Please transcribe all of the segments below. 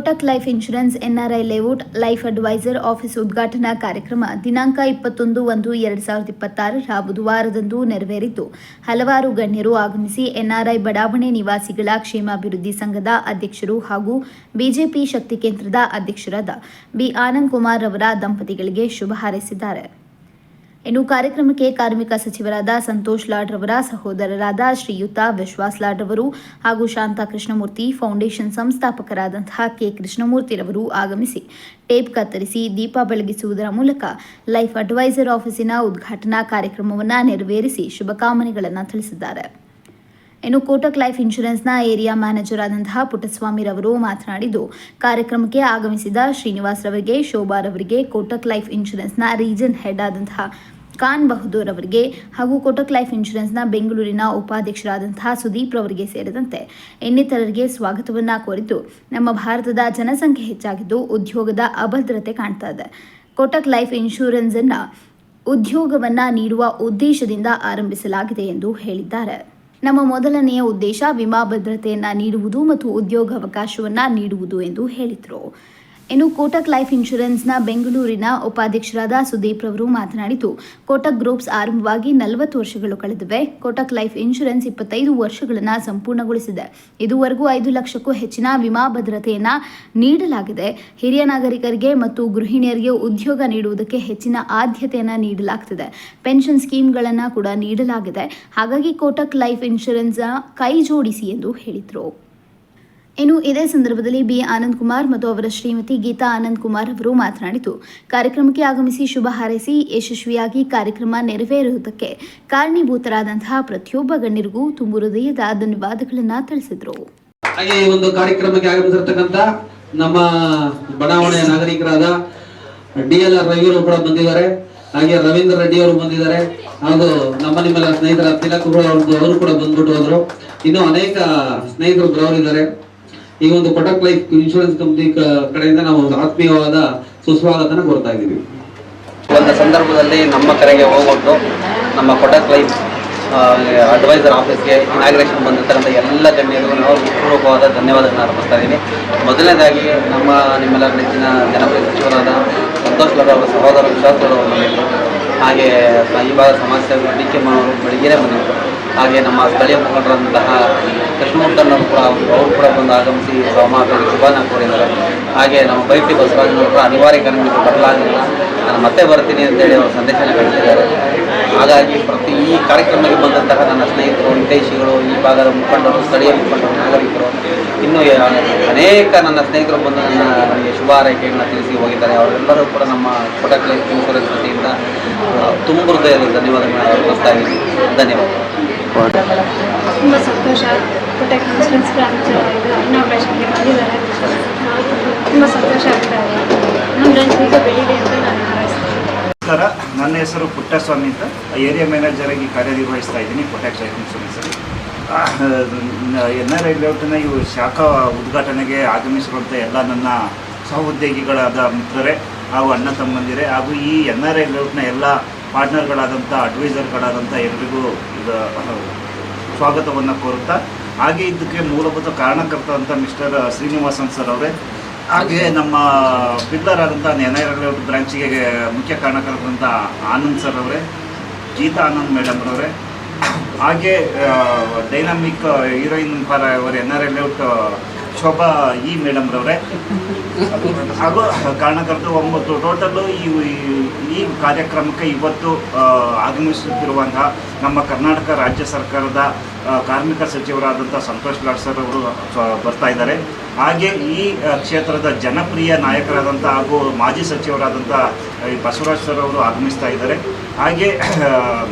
Kotak life insurance NRI layout life adviser office ಉದ್ಘಾಟನಾ ಕಾರ್ಯಕ್ರಮ ದಿನಾಂಕ 21-1-2026 ಬುಧವಾರದಂದು ನೆರವೇರಿದ್ದು ಹಲವಾರು ಗಣ್ಯರು ಆಗಮಿಸಿ ಎನ್ಆರ್ಐ ಬಡಾವಣೆ ನಿವಾಸಿಗಳ ಕ್ಷೇಮಾಭಿವೃದ್ಧಿ ಸಂಘದ ಅಧ್ಯಕ್ಷರು ಹಾಗೂ ಬಿಜೆಪಿ ಶಕ್ತಿ ಕೇಂದ್ರದ ಅಧ್ಯಕ್ಷರಾದ ಬಿ ಆನಂದ್ ಕುಮಾರ್ ಅವರ ದಂಪತಿಗಳಿಗೆ ಶುಭ ಹಾರೈಸಿದ್ದಾರೆ. ಇನ್ನು ಕಾರ್ಯಕ್ರಮಕ್ಕೆ ಕಾರ್ಮಿಕ ಸಚಿವರಾದ ಸಂತೋಷ್ ಲಾಡ್ ರವರ ಸಹೋದರರಾದ ಶ್ರೀಯುತ ವಿಶ್ವಾಸ್ ಲಾಡ್ ರವರು ಹಾಗೂ ಶಾಂತಾ ಕೃಷ್ಣಮೂರ್ತಿ ಫೌಂಡೇಶನ್ ಸಂಸ್ಥಾಪಕರಾದಂತಹ ಕೆ ಕೃಷ್ಣಮೂರ್ತಿರವರು ಆಗಮಿಸಿ ಟೇಪ್ ಕತ್ತರಿಸಿ ದೀಪ ಬೆಳಗಿಸುವುದರ ಮೂಲಕ ಲೈಫ್ ಅಡ್ವೈಸರ್ ಆಫೀಸಿನ ಉದ್ಘಾಟನಾ ಕಾರ್ಯಕ್ರಮವನ್ನು ನೆರವೇರಿಸಿ ಶುಭಕಾಮನೆಗಳನ್ನು ತಿಳಿಸಿದ್ದಾರೆ. ಇನ್ನು ಕೋಟಕ್ ಲೈಫ್ ಇನ್ಶೂರೆನ್ಸ್ನ ಏರಿಯಾ ಮ್ಯಾನೇಜರ್ ಆದಂತಹ ಪುಟ್ಟಸ್ವಾಮಿರವರು ಮಾತನಾಡಿದ್ದು, ಕಾರ್ಯಕ್ರಮಕ್ಕೆ ಆಗಮಿಸಿದ ಶ್ರೀನಿವಾಸ್ ರವರಿಗೆ, ಶೋಭಾ ರವರಿಗೆ, ಕೋಟಕ್ ಲೈಫ್ ಇನ್ಶೂರೆನ್ಸ್ನ ರೀಜನ್ ಹೆಡ್ ಆದಂತಹ ಖಾನ್ ಬಹದ್ದೂರ್ ಅವರಿಗೆ ಹಾಗೂ ಕೋಟಕ್ ಲೈಫ್ ಇನ್ಶೂರೆನ್ಸ್ನ ಬೆಂಗಳೂರಿನ ಉಪಾಧ್ಯಕ್ಷರಾದಂತಹ ಸುದೀಪ್ ರವರಿಗೆ ಸೇರಿದಂತೆ ಇನ್ನಿತರರಿಗೆ ಸ್ವಾಗತವನ್ನ ಕೋರಿದ್ದು, ನಮ್ಮ ಭಾರತದ ಜನಸಂಖ್ಯೆ ಹೆಚ್ಚಾಗಿದ್ದು ಉದ್ಯೋಗದ ಅಭದ್ರತೆ ಕಾಣ್ತಾ ಇದೆ. ಕೋಟಕ್ ಲೈಫ್ ಇನ್ಶೂರೆನ್ಸ್ ಅನ್ನ ಉದ್ಯೋಗವನ್ನ ನೀಡುವ ಉದ್ದೇಶದಿಂದ ಆರಂಭಿಸಲಾಗಿದೆ ಎಂದು ಹೇಳಿದ್ದಾರೆ. ನಮ್ಮ ಮೊದಲನೆಯ ಉದ್ದೇಶ ವಿಮಾ ಭದ್ರತೆಯನ್ನು ನೀಡುವುದು ಮತ್ತು ಉದ್ಯೋಗಾವಕಾಶವನ್ನು ನೀಡುವುದು ಎಂದು ಹೇಳಿದರು. ಇನ್ನು ಕೋಟಕ್ ಲೈಫ್ ಇನ್ಶೂರೆನ್ಸ್ನ ಬೆಂಗಳೂರಿನ ಉಪಾಧ್ಯಕ್ಷರಾದ ಸುದೀಪ್ ರವರು ಮಾತನಾಡಿದ್ದು, ಕೋಟಕ್ ಗ್ರೂಪ್ಸ್ ಆರಂಭವಾಗಿ 40 ವರ್ಷಗಳು ಕಳೆದಿವೆ. ಕೋಟಕ್ ಲೈಫ್ ಇನ್ಶೂರೆನ್ಸ್ 25 ವರ್ಷಗಳನ್ನು ಸಂಪೂರ್ಣಗೊಳಿಸಿದೆ. ಇದುವರೆಗೂ 5 ಲಕ್ಷಕ್ಕೂ ಹೆಚ್ಚಿನ ವಿಮಾ ಭದ್ರತೆಯನ್ನು ನೀಡಲಾಗಿದೆ. ಹಿರಿಯ ನಾಗರಿಕರಿಗೆ ಮತ್ತು ಗೃಹಿಣಿಯರಿಗೆ ಉದ್ಯೋಗ ನೀಡುವುದಕ್ಕೆ ಹೆಚ್ಚಿನ ಆದ್ಯತೆಯನ್ನು ನೀಡಲಾಗುತ್ತಿದೆ. ಪೆನ್ಷನ್ ಸ್ಕೀಮ್ಗಳನ್ನು ಕೂಡ ನೀಡಲಾಗಿದೆ. ಹಾಗಾಗಿ ಕೋಟಕ್ ಲೈಫ್ ಇನ್ಶೂರೆನ್ಸ್ ಕೈ ಜೋಡಿಸಿ ಎಂದು ಹೇಳಿದರು. ಇನ್ನು ಇದೇ ಸಂದರ್ಭದಲ್ಲಿ ಬಿ ಆನಂದ್ ಕುಮಾರ್ ಮತ್ತು ಅವರ ಶ್ರೀಮತಿ ಗೀತಾ ಆನಂದ್ ಕುಮಾರ್ ಅವರು ಮಾತನಾಡಿದ್ದು, ಕಾರ್ಯಕ್ರಮಕ್ಕೆ ಆಗಮಿಸಿ ಶುಭ ಹಾರೈಸಿ ಯಶಸ್ವಿಯಾಗಿ ಕಾರ್ಯಕ್ರಮ ನೆರವೇರುವುದಕ್ಕೆ ಕಾರಣೀಭೂತರಾದಂತಹ ಪ್ರತಿಯೊಬ್ಬ ಗಣ್ಯರಿಗೂ ತುಂಬು ಹೃದಯದ ಧನ್ಯವಾದಗಳನ್ನು ತಿಳಿಸಿದರು. ಹಾಗೆ ಈ ಒಂದು ಕಾರ್ಯಕ್ರಮಕ್ಕೆ ಆಗಮಿಸಿರ್ತಕ್ಕಂಥ ನಮ್ಮ ಬಡಾವಣೆಯ ನಾಗರಿಕರಾದ DLR ರವಿಯವರು ಕೂಡ ಬಂದಿದ್ದಾರೆ. ಹಾಗೆ ರವೀಂದ್ರ ರೆಡ್ಡಿ ಅವರು ಬಂದಿದ್ದಾರೆ. ಹಾಗೂ ನಿಮ್ಮೆಲ್ಲ ಸ್ನೇಹಿತರ ತಿಲಕ್ ಅವರು ಕೂಡ ಬಂದ್ಬಿಟ್ಟು ಹೋದ್ರು. ಇನ್ನು ಅನೇಕ ಸ್ನೇಹಿತರು ಬರೋರಿದ್ದಾರೆ. ಈ ಒಂದು ಕೋಟಕ್ ಲೈಫ್ ಇನ್ಶೂರೆನ್ಸ್ ಕಂಪನಿ ಕಡೆಯಿಂದ ನಾವು ಆತ್ಮೀಯವಾದ ಸುಸ್ವಾಗತನ ಕೋರ್ತಾ ಇದ್ದೀವಿ. ಒಂದು ಸಂದರ್ಭದಲ್ಲಿ ನಮ್ಮ ಕರೆಗೆ ಹೋಗ್ಬಿಟ್ಟು ನಮ್ಮ ಕೋಟಕ್ ಲೈಫ್ ಅಡ್ವೈಸರ್ ಆಫೀಸ್ಗೆ ಇನಾಗ್ರೇಷನ್ ಬಂದಿರ್ತಕ್ಕಂಥ ಎಲ್ಲ ಗಣ್ಯರಿಗೂ ನಾವು ಪೂರ್ವಕವಾದ ಧನ್ಯವಾದಗಳನ್ನು ಅರ್ಪಿಸ್ತಾ ಇದ್ದೀನಿ. ಮೊದಲನೇದಾಗಿ ನಿಮ್ಮೆಲ್ಲರ ನೆಚ್ಚಿನ ಜನಪ್ರಿಯ ಸಚಿವರಾದ ಸಂತೋಷ್ ಲಾಡ್ ಅವರ ಸಹೋದರ ವಿಶ್ವಾಸ್ ಲಾಡ್ ಅವರು ಬಂದಿದ್ದರು. ಹಾಗೆ ಈ ಭಾಗದ ಸಮಾಜ ಸೇವಕರು DK ಅವರು ಬೆಳಿಗ್ಗೆನೇ ಬಂದಿದ್ದರು. ಹಾಗೆ ನಮ್ಮ ಸ್ಥಳೀಯ ಮುಖಂಡರಂತಹ ಕೃಷ್ಣಮೂರ್ತನವರು ಕೂಡ ಅವರು ಕೂಡ ಬಂದು ಆಗಮಿಸಿ ಸಮಾಜಕ್ಕೆ ಶುಭಾನ ಕೋರಿದ್ದಾರೆ. ಹಾಗೆ ನಮ್ಮ ಬೈಟಿ ಬಸವರಾಜನವರು ಕೂಡ ಅನಿವಾರ್ಯ ಕಾರಣದಿಂದ ಬರಲಾಗಲಿಲ್ಲ, ನಾನು ಮತ್ತೆ ಬರ್ತೀನಿ ಅಂತೇಳಿ ಅವರು ಸಂದೇಶನ ಕಳಿಸಿದ್ದಾರೆ. ಹಾಗಾಗಿ ಈ ಕಾರ್ಯಕ್ರಮಕ್ಕೆ ಬಂದಂತಹ ನನ್ನ ಸ್ನೇಹಿತರು, ಹಿತೈಷಿಗಳು, ಈ ಭಾಗದ ಮುಖಂಡರು, ಸ್ಥಳೀಯ ಮುಖಂಡರು, ನಾಗರಿಕರು, ಇನ್ನೂ ಅನೇಕ ನನ್ನ ಸ್ನೇಹಿತರು ಬಂದು ನನಗೆ ಶುಭ ಹಾರೈಕೆಗಳನ್ನ ತಿಳಿಸಿ ಹೋಗಿದ್ದಾರೆ. ಅವರೆಲ್ಲರೂ ಕೂಡ ನಮ್ಮ ಕೋಟಕ್ ಲೈಫ್ ಇನ್ಶೂರೆನ್ಸ್ ವತಿಯಿಂದ ತುಂಬ ಹೃದಯದ ಧನ್ಯವಾದಗಳನ್ನು ಅರ್ಪಿಸ್ತಾ ಇದ್ದೀನಿ. ಧನ್ಯವಾದ. ತುಂಬ ಸಂತೋಷ. ಕೋಟಕ್ ಇನ್ಶೂರೆನ್ಸ್ ಇನಾಗ್ರೇಷನ್ಗೆ ಬಂದಿದ್ದಾರೆ. ತುಂಬ ಸಂತೋಷ ಆಗ್ತಾ ಇದೆ. ನಮ್ಮ ಲಂಚ್ ಈಗ ಬೆಳೀಲಿ ಅಂತ ನಾನು ಹಾರೈಸ್ತೀನಿ. ನಮಸ್ಕಾರ, ನನ್ನ ಹೆಸರು ಪುಟ್ಟಸ್ವಾಮಿ ಅಂತ, ಏರಿಯಾ ಮ್ಯಾನೇಜರ್ ಆಗಿ ಕಾರ್ಯನಿರ್ವಹಿಸ್ತಾ ಇದ್ದೀನಿ ಕೋಟಕ್ ಲೈಫ್ ಇನ್ಶೂರೆನ್ಸಲ್ಲಿ. NRI ಲೇಔಟ್ನ ಇವು ಶಾಖಾ ಉದ್ಘಾಟನೆಗೆ ಆಗಮಿಸಿರುವಂಥ ಎಲ್ಲ ನನ್ನ ಸಹೋದ್ಯೋಗಿಗಳಾದ ಮಿತ್ರರೇ ಹಾಗೂ ಅಣ್ಣ ತಮ್ಮಂದಿರೇ ಹಾಗೂ ಈ NRI ಲೇಔಟ್ನ ಎಲ್ಲ ಪಾರ್ಟ್ನರ್ಗಳಾದಂಥ ಅಡ್ವೈಸರ್ಗಳಾದಂಥ ಎಲ್ಲರಿಗೂ ಸ್ವಾಗತವನ್ನು ಕೋರುತ್ತಾ, ಹಾಗೆ ಇದಕ್ಕೆ ಮೂಲಭೂತ ಕಾರಣಕರ್ತ ಅಂತ ಮಿಸ್ಟರ್ ಶ್ರೀನಿವಾಸನ್ ಸರ್ ಅವರೇ, ಹಾಗೆ ನಮ್ಮ ಪಿಲ್ಲರ್ ಆದಂಥ NRI ಲೇಔಟ್ ಬ್ರಾಂಚಿಗೆ ಮುಖ್ಯ ಕಾರಣಕರ್ತಂಥ ಆನಂದ್ ಸರ್ ಅವರೇ, ಗೀತಾ ಆನಂದ್ ಮೇಡಮ್ ಅವರೇ, ಹಾಗೆ ಡೈನಾಮಿಕ್ ಹೀರೋಯಿನ್ ಫಾರ್ ಅವರ NRI ಲೇಔಟ್ ಶೋಭಾ ಮೇಡಮ್ ರವರೇ, ಹಾಗೂ ಕಾರಣಕರ್ತರು 9 ಟೋಟಲ್ಲು ಈ ಕಾರ್ಯಕ್ರಮಕ್ಕೆ ಇವತ್ತು ಆಗಮಿಸುತ್ತಿರುವಂತಹ ನಮ್ಮ ಕರ್ನಾಟಕ ರಾಜ್ಯ ಸರ್ಕಾರದ ಕಾರ್ಮಿಕ ಸಚಿವರಾದಂಥ ಸಂತೋಷ್ ಲಾಡ್ ಸರ್ ಅವರು ಬರ್ತಾ ಇದ್ದಾರೆ. ಹಾಗೆ ಈ ಕ್ಷೇತ್ರದ ಜನಪ್ರಿಯ ನಾಯಕರಾದಂಥ ಹಾಗೂ ಮಾಜಿ ಸಚಿವರಾದಂಥ ಬಸವರಾಜ್ ಸರ್ ಅವರು ಆಗಮಿಸ್ತಾ ಇದ್ದಾರೆ. ಹಾಗೆ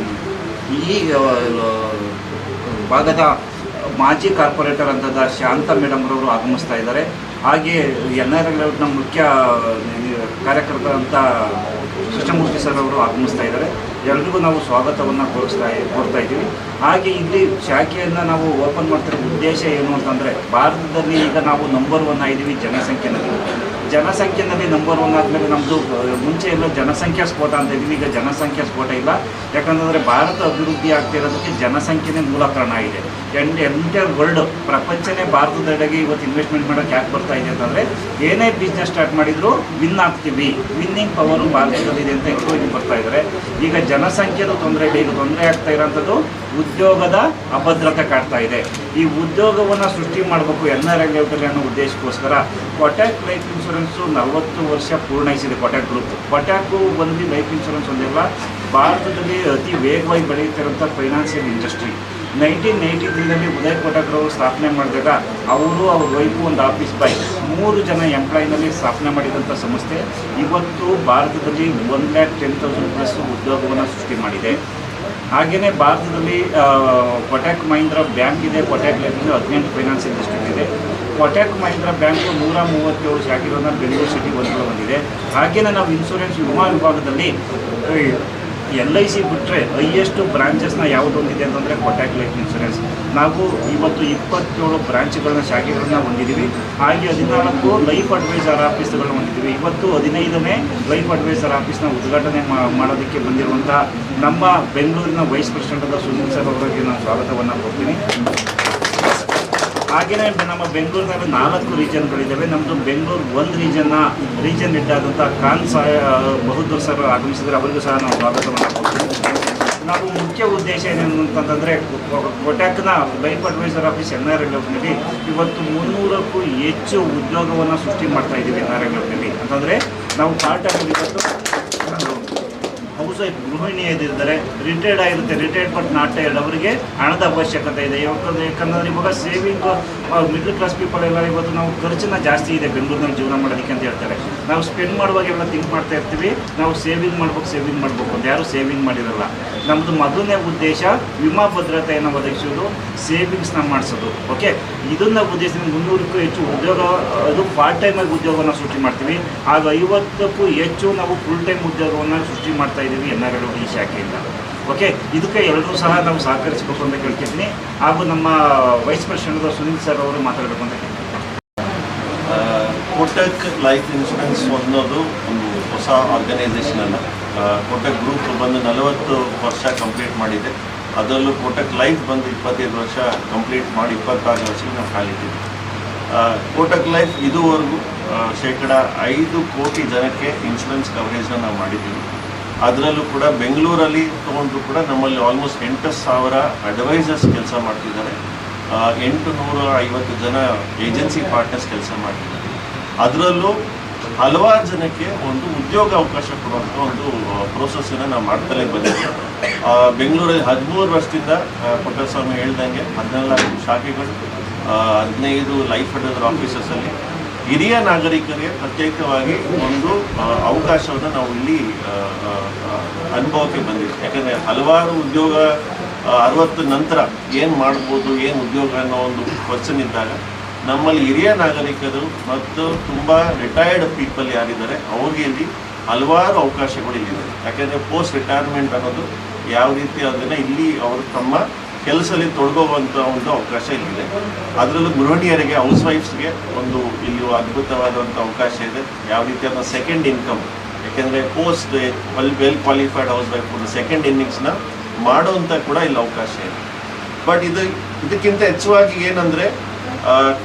ಈ ಭಾಗದ ಮಾಜಿ ಕಾರ್ಪೊರೇಟರ್ ಅಂತಾದ ಶಾಂತಾ ಮೇಡಮ್ ರವರು ಆಗಮಿಸ್ತಾ ಇದ್ದಾರೆ. ಹಾಗೆ NRI ಲೇಔಟ್ನ ಮುಖ್ಯ ಕಾರ್ಯಕರ್ತ ಅಂತ ಕೃಷ್ಣಮೂರ್ತಿ ಸರ್ ಅವರು ಆಗಮಿಸ್ತಾ ಇದ್ದಾರೆ. ಎಲ್ರಿಗೂ ನಾವು ಸ್ವಾಗತವನ್ನು ಕೋರ್ತಾ ಇದ್ದೀವಿ. ಹಾಗೆ ಇಲ್ಲಿ ಶಾಖೆಯನ್ನು ನಾವು ಓಪನ್ ಮಾಡ್ತಿರೋ ಉದ್ದೇಶ ಏನು ಅಂತಂದರೆ, ಭಾರತದಲ್ಲಿ ಈಗ ನಾವು ನಂಬರ್ 1 ಆಗಿದ್ದೀವಿ ಜನಸಂಖ್ಯೆನಲ್ಲಿ ನಂಬರ್ 1 ಆದಮೇಲೆ ನಮ್ಮದು ಮುಂಚೆ ಎಲ್ಲ ಜನಸಂಖ್ಯಾ ಸ್ಫೋಟ ಅಂತ ಇದ್ದೀವಿ, ಈಗ ಜನಸಂಖ್ಯಾ ಸ್ಫೋಟ ಇಲ್ಲ. ಯಾಕಂತಂದರೆ ಭಾರತ ಅಭಿವೃದ್ಧಿ ಆಗ್ತಿರೋದಕ್ಕೆ ಜನಸಂಖ್ಯೆನೇ ಮೂಲ ಕಾರಣ ಇದೆ. ಎಂಟೈರ್ ವರ್ಲ್ಡ್ ಪ್ರಪಂಚನೇ ಭಾರತದೆಡೆಗೆ ಇವತ್ತು ಇನ್ವೆಸ್ಟ್ಮೆಂಟ್ ಮಾಡೋಕ್ಕೆ ಯಾಕೆ ಬರ್ತಾ ಇದೆ ಅಂತಂದರೆ, ಏನೇ ಬಿಸ್ನೆಸ್ ಸ್ಟಾರ್ಟ್ ಮಾಡಿದ್ರು ವಿನ್ ಆಗ್ತೀವಿ, ವಿನ್ನಿಂಗ್ ಪವರು ಭಾರತದಲ್ಲಿದೆ ಅಂತ ఎక్కువ ಬರ್ತಾ ಇದ್ದಾರೆ. ಈಗ ಜನಸಂಖ್ಯೆದು ತೊಂದರೆ ಇಲ್ಲ, ಈಗ ತೊಂದರೆ ಆಗ್ತಾ ಇರೋಂಥದ್ದು ಉದ್ಯೋಗದ ಅಭದ್ರತೆ ಕಾಡ್ತಾ ಇದೆ. ಈ ಉದ್ಯೋಗವನ್ನು ಸೃಷ್ಟಿ ಮಾಡಬೇಕು NRI ಲೆವೆಲ್ ಅನ್ನೋ ಉದ್ದೇಶಕ್ಕೋಸ್ಕರ ಕೊಟ್ಯಾಕ್ ಲೈಫ್ ಇನ್ಶೂರೆನ್ಸು 40 ವರ್ಷ ಪೂರ್ಣಯಿಸಿದೆ. ಕೊಟ್ಯಾಕ್ ಗ್ರೂಪ್, ಕೊಟ್ಯಾಕು ಬಂದು ಲೈಫ್ ಇನ್ಶೂರೆನ್ಸ್ ಒಂದಿಲ್ಲ, ಭಾರತದಲ್ಲಿ ಅತಿ ವೇಗವಾಗಿ ಬೆಳೆಯುತ್ತಿರೋಂಥ ಫೈನಾನ್ಷಿಯಲ್ ಇಂಡಸ್ಟ್ರಿ. 1983ರಲ್ಲಿ ಉದಯ್ ಕೊಟಕ್ ಅವರು ಸ್ಥಾಪನೆ ಮಾಡಿದಾಗ ಅವರು ಅವ್ರ ವೈಫು ಒಂದು ಆಫೀಸ್ ಬಾಯ್ 3 ಜನ ಎಂಪ್ಲಾಯಿನಲ್ಲಿ ಸ್ಥಾಪನೆ ಮಾಡಿದಂಥ ಸಂಸ್ಥೆ ಇವತ್ತು ಭಾರತದಲ್ಲಿ 1,10,000+ ಉದ್ಯೋಗವನ್ನು ಸೃಷ್ಟಿ ಮಾಡಿದೆ. ಹಾಗೆಯೇ ಭಾರತದಲ್ಲಿ ಕೊಟ್ಯಾಕ್ ಮಹೀಂದ್ರ ಬ್ಯಾಂಕ್ ಇದೆ, ಕೊಟ್ಯಾಕ್ ಲೈಫ್ 18 ಫೈನಾನ್ಸ್ ಇನ್ಸ್ಟಿಟ್ಯೂಟ್ ಇದೆ. ಕೊಟ್ಯಾಕ್ ಮಹೀಂದ್ರ ಬ್ಯಾಂಕು 137 ಶಾಖೆಗಳನ್ನು ಬೆಂಗಳೂರು ಸಿಟಿ ಹೊಂದಿದೆ. ಹಾಗೆಯೇ ನಾವು ಇನ್ಶೂರೆನ್ಸ್ ವಿಮಾ ವಿಭಾಗದಲ್ಲಿ LIC ಬಿಟ್ಟರೆ ಹೈಯೆಸ್ಟ್ ಬ್ರಾಂಚಸ್ನ ಯಾವುದು ಹೊಂದಿದೆ ಅಂತಂದರೆ ಕೊಟ್ಯಾಕ್ ಲೈಫ್ ಇನ್ಶೂರೆನ್ಸ್. ನಾವು ಇವತ್ತು 27 ಬ್ರಾಂಚ್ಗಳನ್ನ ಶಾಖೆಗಳನ್ನ ಹೊಂದಿದ್ದೀವಿ. ಹಾಗೆ 14 ಲೈಫ್ ಅಡ್ವೈಸರ್ ಆಫೀಸ್ಗಳನ್ನ ಹೊಂದಿದ್ದೀವಿ. ಇವತ್ತು 15ನೇ ಲೈಫ್ ಅಡ್ವೈಸರ್ ಆಫೀಸ್ನ ಉದ್ಘಾಟನೆ ಮಾಡೋದಕ್ಕೆ ಬಂದಿರುವಂಥ ನಮ್ಮ ಬೆಂಗಳೂರಿನ ವೈಸ್ ಪ್ರೆಸಿಡೆಂಟ್ ಆದ ಸುನಿಲ್ ಸರ್ ಅವರಿಗೆ ನಾನು ಸ್ವಾಗತವನ್ನು ಕೊಡ್ತೀನಿ. ಹಾಗೆಯೇ ನಮ್ಮ ಬೆಂಗಳೂರಿನಲ್ಲಿ 4 ರೀಜನ್ಗಳಿದ್ದಾವೆ. ನಮ್ಮದು ಬೆಂಗಳೂರು 1 ರೀಜನ್ ಹೆಡ್ ಆದಂಥ ಖಾನ್ ಬಹದ್ದೂರ್ ಸರ್ ಆಗಮಿಸಿದರೆ ಅವರಿಗೂ ಸಹ ನಾವು ಸ್ವಾಗತವನ್ನು ಕೊಡ್ತೀವಿ. ನಾವು ಮುಖ್ಯ ಉದ್ದೇಶ ಏನೇನು ಅಂತಂದರೆ, ಕೊಟ್ಯಾಕ್ನ ಲೈಫ್ ಅಡ್ವೈಸರ್ ಆಫೀಸ್ NRI ಲೆವೆಲ್ನಲ್ಲಿ ಇವತ್ತು 300ಕ್ಕೂ ಹೆಚ್ಚು ಉದ್ಯೋಗವನ್ನು ಸೃಷ್ಟಿ ಮಾಡ್ತಾ ಇದ್ದೀವಿ. NRI ಲೆವೆಲ್ನಲ್ಲಿ ಅಂತಂದರೆ ನಾವು ಪಾರ್ಟ್ ಟೈಮ್ ಇವತ್ತು ಹೌಸ್ ವೈಫ್ ಗೃಹಿಣಿಯರಿದ್ದಾರೆ, ರಿಟೈರ್ಡ್ ಆಗಿರುತ್ತೆ, ರಿಟೈರ್ಡ್ ಬಟ್ ನಾಟ್ ಟೈರ್ಡ್, ಅವರಿಗೆ ಹಣದ ಅವಶ್ಯಕತೆ ಇದೆ. ಯಾಕಂದರೆ ಇವಾಗ ಸೇವಿಂಗ್ ಮಿಡ್ಲ್ ಕ್ಲಾಸ್ ಪೀಪಲ್ ಎಲ್ಲ ಇವತ್ತು ನಾವು ಖರ್ಚನ್ನ ಜಾಸ್ತಿ ಇದೆ ಬೆಂಗಳೂರಿನಲ್ಲಿ ಜೀವನ ಮಾಡೋದಕ್ಕೆ ಅಂತ ಹೇಳ್ತಾರೆ. ನಾವು ಸ್ಪೆಂಡ್ ಮಾಡುವಾಗ ಎಲ್ಲ ಥಿಂಕ್ ಮಾಡ್ತಾ ಇರ್ತೀವಿ, ನಾವು ಸೇವಿಂಗ್ ಮಾಡಬೇಕು ಅಂತ. ಯಾರು ಸೇವಿಂಗ್ ಮಾಡಿರಲ್ಲ. ನಮ್ಮದು ಮೊದಲನೇ ಉದ್ದೇಶ ವಿಮಾ ಭದ್ರತೆಯನ್ನು ಒದಗಿಸೋದು, ಸೇವಿಂಗ್ಸ್ನ ಮಾಡಿಸೋದು. ಓಕೆ, ಇದನ್ನು ಉದ್ದೇಶದಿಂದ 300ಕ್ಕೂ ಹೆಚ್ಚು ಉದ್ಯೋಗ, ಅದು ಪಾರ್ಟ್ ಟೈಮಾಗಿ ಉದ್ಯೋಗವನ್ನು ಸೃಷ್ಟಿ ಮಾಡ್ತೀವಿ. ಆಗ 50ಕ್ಕೂ ಹೆಚ್ಚು ನಾವು ಫುಲ್ ಟೈಮ್ ಉದ್ಯೋಗವನ್ನು ಸೃಷ್ಟಿ ಮಾಡ್ತಾ ಇದ್ದೀವಿ NRI ಈ ಶಾಖೆಯಿಂದ. ಓಕೆ, ಇದಕ್ಕೆ ಎಲ್ಲರೂ ಸಹ ನಾವು ಸಹಕರಿಸಬೇಕು ಅಂತ ಕೇಳ್ತಿದ್ದೀನಿ. ಹಾಗೂ ನಮ್ಮ ವೈಸ್ ಪ್ರೆಸಿಡೆಂಟ್ ಸುನಿಲ್ ಸರ್ ಅವರು ಮಾತಾಡಬೇಕು ಅಂತ ಕೇಳ್ತೀನಿ. ಕೊಟಕ್ ಲೈಫ್ ಇನ್ಶೂರೆನ್ಸ್ ಅನ್ನೋದು ಒಂದು ಹೊಸ ಆರ್ಗನೈಸೇಷನ್ ಅಲ್ಲ. ಕೊಟಕ್ ಗ್ರೂಪ್ ಬಂದು 40 ವರ್ಷ ಕಂಪ್ಲೀಟ್ ಮಾಡಿದೆ. ಅದರಲ್ಲೂ ಕೊಟಕ್ ಲೈಫ್ ಬಂದು 25 ವರ್ಷ ಕಂಪ್ಲೀಟ್ ಮಾಡಿ 26 ವರ್ಷಕ್ಕೆ ನಾವು ಕಾಲಿಟ್ಟಿದ್ವಿ. ಕೊಟಕ್ ಲೈಫ್ ಇದುವರೆಗೂ -5 ಕೋಟಿ ಜನಕ್ಕೆ ಇನ್ಶೂರೆನ್ಸ್ ಕವರೇಜ್ನ ನಾವು ಮಾಡಿದ್ದೀವಿ. ಅದರಲ್ಲೂ ಕೂಡ ಬೆಂಗಳೂರಲ್ಲಿ ತೊಗೊಂಡ್ರು ಕೂಡ ನಮ್ಮಲ್ಲಿ ಆಲ್ಮೋಸ್ಟ್ 8,000 ಅಡ್ವೈಸರ್ಸ್ ಕೆಲಸ ಮಾಡ್ತಿದ್ದಾರೆ. 850 ಜನ ಏಜೆನ್ಸಿ ಪಾರ್ಟ್ನರ್ಸ್ ಕೆಲಸ ಮಾಡ್ತಿದ್ದಾರೆ. ಅದರಲ್ಲೂ ಹಲವಾರು ಜನಕ್ಕೆ ಒಂದು ಉದ್ಯೋಗ ಅವಕಾಶ ಕೊಡುವಂಥ ಒಂದು ಪ್ರೋಸೆಸ್ಸನ್ನು ನಾವು ಮಾಡ್ತಲೇ ಬಂದಿದ್ದೀವಿ. ಬೆಂಗಳೂರಲ್ಲಿ 13 ವರ್ಷದಿಂದ ಪುಟ್ಟಸ್ವಾಮಿ ಹೇಳ್ದಂಗೆ 14 ಶಾಖೆಗಳು, 15 ಲೈಫ್ ಅಡ್ವೈಸರ್ ಆಫೀಸರ್ಸಲ್ಲಿ ಹಿರಿಯ ನಾಗರಿಕರಿಗೆ ಪ್ರತ್ಯೇಕವಾಗಿ ಒಂದು ಅವಕಾಶವನ್ನು ನಾವು ಇಲ್ಲಿ ಅನುಭವಕ್ಕೆ ಬಂದಿದೆ. ಯಾಕಂದರೆ ಹಲವಾರು ಉದ್ಯೋಗ 60 ನಂತರ ಏನು ಮಾಡ್ಬೋದು, ಏನು ಉದ್ಯೋಗ ಅನ್ನೋ ಒಂದು ಕ್ವಶನ್ ಇದ್ದಾಗ ನಮ್ಮಲ್ಲಿ ಹಿರಿಯ ನಾಗರಿಕರು ಮತ್ತು ತುಂಬ ರಿಟೈರ್ಡ್ ಪೀಪಲ್ ಯಾರಿದ್ದಾರೆ ಅವ್ರಿಗೆ ಇಲ್ಲಿ ಹಲವಾರು ಅವಕಾಶಗಳು ಇಲ್ಲಿದೆ. ಯಾಕೆಂದರೆ ಪೋಸ್ಟ್ ರಿಟೈರ್ಮೆಂಟ್ ಅನ್ನೋದು ಯಾವ ರೀತಿ ಅದನ್ನು ಇಲ್ಲಿ ಅವರು ತಮ್ಮ ಕೆಲಸದಲ್ಲಿ ತೊಡಗುವಂಥ ಒಂದು ಅವಕಾಶ ಇಲ್ಲಿದೆ. ಅದರಲ್ಲೂ ಗೃಹಿಣಿಯರಿಗೆ, ಹೌಸ್ ವೈಫ್ಸ್ಗೆ ಒಂದು ಇಲ್ಲಿ ಅದ್ಭುತವಾದಂಥ ಅವಕಾಶ ಇದೆ. ಯಾವ ರೀತಿಯಾದ ಸೆಕೆಂಡ್ ಇನ್ಕಮ್, ಯಾಕೆಂದರೆ post well qualified house wife ಒಂದು ಸೆಕೆಂಡ್ ಇನ್ನಿಂಗ್ಸ್ನ ಮಾಡೋವಂಥ ಕೂಡ ಇಲ್ಲಿ ಅವಕಾಶ ಇದೆ. ಬಟ್ ಇದಕ್ಕಿಂತ ಹೆಚ್ಚುವಾಗಿ ಏನಂದರೆ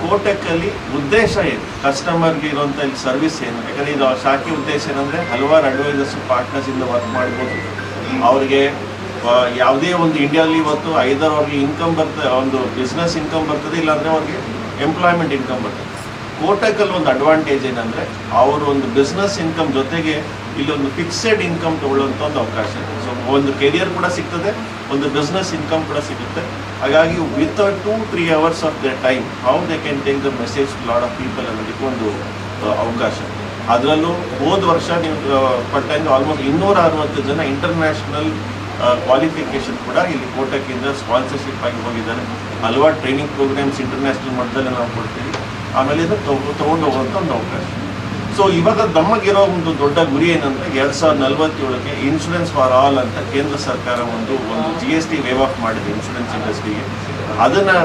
ಕೋಟಕ್ಕಲ್ಲಿ ಉದ್ದೇಶ ಏನು, ಕಸ್ಟಮರ್ಗೆ ಇರುವಂಥ ಇಲ್ಲಿ ಸರ್ವಿಸ್ ಏನು. ಯಾಕಂದರೆ ಇದು ಶಾಖೆ ಉದ್ದೇಶ ಏನಂದರೆ ಹಲವಾರು ಅಡ್ವೈಸರ್ಸ್ ಪಾರ್ಟ್ನರ್ಸಿಂದ ವರ್ಕ್ ಮಾಡ್ಬೋದು. ಅವರಿಗೆ ಯಾವುದೇ ಒಂದು ಇಂಡಿಯಾದಲ್ಲಿ ಇವತ್ತು ಐದರ್ ಅವ್ರಿಗೆ ಇನ್ಕಮ್ ಬರ್ತದೆ, ಒಂದು ಬಿಸ್ನೆಸ್ ಇನ್ಕಮ್ ಬರ್ತದೆ, ಇಲ್ಲಾಂದರೆ ಅವ್ರಿಗೆ ಎಂಪ್ಲಾಯ್ಮೆಂಟ್ ಇನ್ಕಮ್ ಬರ್ತದೆ. ಕೋಟಕಲ್ಲಿ ಒಂದು ಅಡ್ವಾಂಟೇಜ್ ಏನಂದರೆ ಅವರು ಒಂದು ಬಿಸ್ನೆಸ್ ಇನ್ಕಮ್ ಜೊತೆಗೆ ಇಲ್ಲೊಂದು ಫಿಕ್ಸೆಡ್ ಇನ್ಕಮ್ ತೊಗೊಳ್ಳುವಂಥ ಒಂದು ಅವಕಾಶ ಇದೆ. ಸೊ ಒಂದು ಕೆರಿಯರ್ ಕೂಡ ಸಿಗ್ತದೆ, ಒಂದು ಬಿಸ್ನೆಸ್ ಇನ್ಕಮ್ ಕೂಡ ಸಿಗುತ್ತೆ. ಹಾಗಾಗಿ with 2-3 hours of the time how they can take the message to lot of people ಅನ್ನೋದಕ್ಕೆ ಒಂದು ಅವಕಾಶ. ಅದರಲ್ಲೂ ಹೋದ ವರ್ಷ ನೀವು ಪಟ್ಟಂಗೆ ಆಲ್ಮೋಸ್ಟ್ 260 ಜನ ಇಂಟರ್ನ್ಯಾಷನಲ್ ಕ್ವಾಲಿಫಿಕೇಷನ್ ಕೂಡ ಇಲ್ಲಿ ಕೋಟಕ್ಕಿಂದ ಸ್ಪಾನ್ಸರ್ಶಿಪ್ ಆಗಿ ಹೋಗಿದ್ದಾರೆ. ಹಲವಾರು ಟ್ರೈನಿಂಗ್ ಪ್ರೋಗ್ರಾಮ್ಸ್ ಇಂಟರ್ನ್ಯಾಷನಲ್ ಮಟ್ಟದಲ್ಲಿ ನಾವು ಕೊಡ್ತೀವಿ. ಆಮೇಲೆ ಇದು ತೊಗೊಂಡು ಹೋಗುವಂಥ ಒಂದು ಅವಕಾಶ. ಸೊ ಇವಾಗ ನಮಗಿರೋ ಒಂದು ದೊಡ್ಡ ಗುರಿ ಏನಂದರೆ 2047ಕ್ಕೆ ಇನ್ಶೂರೆನ್ಸ್ ಫಾರ್ ಆಲ್ ಅಂತ ಕೇಂದ್ರ ಸರ್ಕಾರ ಒಂದು GST ವೇವ್ ಆಫ್ ಮಾಡಿದೆ ಇನ್ಶೂರೆನ್ಸ್ ಇಂಡಸ್ಟ್ರಿಗೆ. ಅದನ್ನು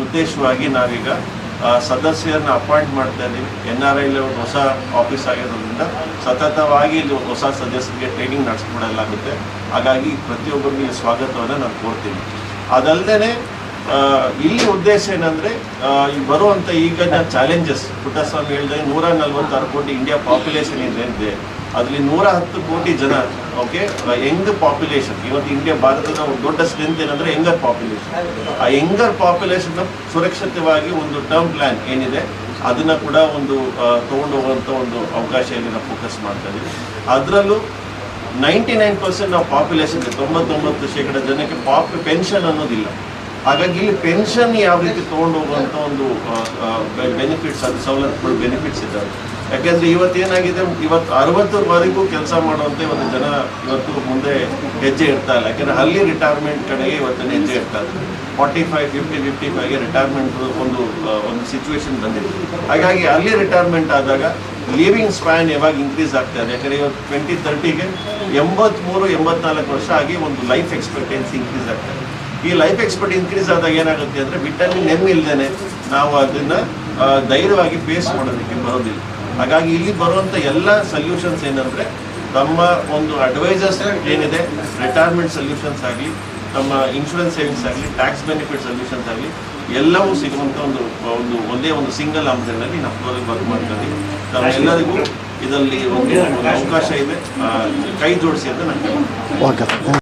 ಉದ್ದೇಶವಾಗಿ ನಾವೀಗ ಸದಸ್ಯರನ್ನ ಅಪಾಯಿಂಟ್ ಮಾಡ್ತಾ ಇದ್ದೀವಿ. NRI ಒಂದು ಹೊಸ ಆಫೀಸ್ ಆಗಿರೋದ್ರಿಂದ ಸತತವಾಗಿ ಇಲ್ಲಿ ಹೊಸ ಸದಸ್ಯರಿಗೆ ಟ್ರೈನಿಂಗ್ ನಡೆಸ್ಕೊಡಲಾಗುತ್ತೆ. ಹಾಗಾಗಿ ಪ್ರತಿಯೊಬ್ಬರಿಗೂ ಈ ಸ್ವಾಗತವನ್ನು ನಾನು ಕೋರ್ತೀನಿ. ಅದಲ್ಲದೆ ಇಲ್ಲಿ ಉದ್ದೇಶ ಏನಂದರೆ ಬರುವಂಥ ಈಗ ಚಾಲೆಂಜಸ್ ಪುಟ್ಟಸ್ವಾಮಿ ಹೇಳಿದ್ರೆ 146 ಕೋಟಿ ಇಂಡಿಯಾ ಪಾಪ್ಯುಲೇಷನ್ ಇದೆ. ಅದರಲ್ಲಿ 110 ಕೋಟಿ ಜನ ಓಕೆ ಯಂಗ್ ಪಾಪ್ಯುಲೇಷನ್. ಇವತ್ತು ಇಂಡಿಯಾ ಭಾರತದ ದೊಡ್ಡ ಸ್ಟ್ರೆಂತ್ ಏನಂದರೆ ಯಂಗರ್ ಪಾಪ್ಯುಲೇಷನ್. ಆ ಯಂಗರ್ ಪಾಪ್ಯುಲೇಷನ್ ಸುರಕ್ಷಿತವಾಗಿ ಒಂದು ಟರ್ಮ್ ಪ್ಲಾನ್ ಏನಿದೆ ಅದನ್ನು ಕೂಡ ಒಂದು ತೊಗೊಂಡು ಹೋಗುವಂಥ ಒಂದು ಅವಕಾಶ ಇಲ್ಲಿ ನಾವು ಫೋಕಸ್ ಮಾಡ್ತಾ ಇದ್ದೀವಿ. ಅದರಲ್ಲೂ 99% ನಾವು ಪಾಪ್ಯುಲೇಷನ್ 99% ಜನಕ್ಕೆ ಪೆನ್ಷನ್ ಅನ್ನೋದಿಲ್ಲ. ಹಾಗಾಗಿ ಇಲ್ಲಿ ಪೆನ್ಷನ್ ಯಾವ ರೀತಿ ತೊಗೊಂಡು ಹೋಗುವಂಥ ಒಂದು ಬೆನಿಫಿಟ್ಸ್ ಅದು ಸವಲತ್ತುಗಳು ಬೆನಿಫಿಟ್ಸ್ ಇದ್ದಾವೆ. ಯಾಕೆಂದರೆ ಇವತ್ತೇನಾಗಿದೆ, ಇವತ್ತು 60ವರೆಗೂ ಕೆಲಸ ಮಾಡುವಂಥ ಒಂದು ಜನ ಇವತ್ತು ಮುಂದೆ ಹೆಜ್ಜೆ ಇಡ್ತಾ ಇಲ್ಲ. ಯಾಕೆಂದರೆ ಅಲ್ಲಿ ರಿಟೈರ್ಮೆಂಟ್ ಕಡೆಗೆ ಇವತ್ತಿನ ಹೆಜ್ಜೆ ಇಡ್ತಾ ಇದ್ದಾರೆ. 45, 50, 55ಗೆ ರಿಟೈರ್ಮೆಂಟ್ ಒಂದು ಸಿಚುವೇಶನ್ ಬಂದಿದೆ. ಹಾಗಾಗಿ ಅಲ್ಲಿ ರಿಟೈರ್ಮೆಂಟ್ ಆದಾಗ ಲಿವಿಂಗ್ ಸ್ಪ್ಯಾನ್ ಯಾವಾಗ ಇನ್ಕ್ರೀಸ್ ಆಗ್ತಾ ಇದೆ. ಯಾಕಂದರೆ ಇವತ್ತು 2030ಗೆ 83-84 ವರ್ಷ ಆಗಿ ಒಂದು ಲೈಫ್ ಎಕ್ಸ್ಪೆಕ್ಟೆನ್ಸಿ ಇನ್ಕ್ರೀಸ್ ಆಗ್ತದೆ. ಈ ಲೈಫ್ ಎಕ್ಸ್ಪೆಕ್ಟ್ ಇನ್ಕ್ರೀಸ್ ಆದಾಗ ಏನಾಗುತ್ತೆ ಅಂದರೆ ವಿಟಮಿನ್ ಎಮ್ ಇಲ್ಲದೇ ನಾವು ಅದನ್ನು ಧೈರ್ಯವಾಗಿ ಫೇಸ್ ಮಾಡೋದಕ್ಕೆ ಬರೋದಿಲ್ಲ. ಹಾಗಾಗಿ ಇಲ್ಲಿ ಬರುವಂಥ ಎಲ್ಲ ಸೊಲ್ಯೂಷನ್ಸ್ ಏನಂದರೆ ನಮ್ಮ ಒಂದು ಅಡ್ವೈಸರ್ಸ್ ಏನಿದೆ, ರಿಟೈರ್ಮೆಂಟ್ ಸೊಲ್ಯೂಷನ್ಸ್ ಆಗಲಿ, ನಮ್ಮ ಇನ್ಶೂರೆನ್ಸ್ ಸೇವಿಂಗ್ಸ್ ಆಗಲಿ, ಟ್ಯಾಕ್ಸ್ ಬೆನಿಫಿಟ್ ಸೊಲ್ಯೂಷನ್ಸ್ ಆಗಲಿ ಎಲ್ಲವೂ ಸಿಗುವಂಥ ಒಂದೇ ಒಂದು ಸಿಂಗಲ್ ಅಂಶದಲ್ಲಿ ನಾವು ವರ್ಕ್ ಮಾಡ್ತೀವಿ. ಎಲ್ಲರಿಗೂ ಇದರಲ್ಲಿ ಒಂದು ಅವಕಾಶ ಇದೆ, ಕೈ ಜೋಡಿಸಿ ಅಂತ ನಾನು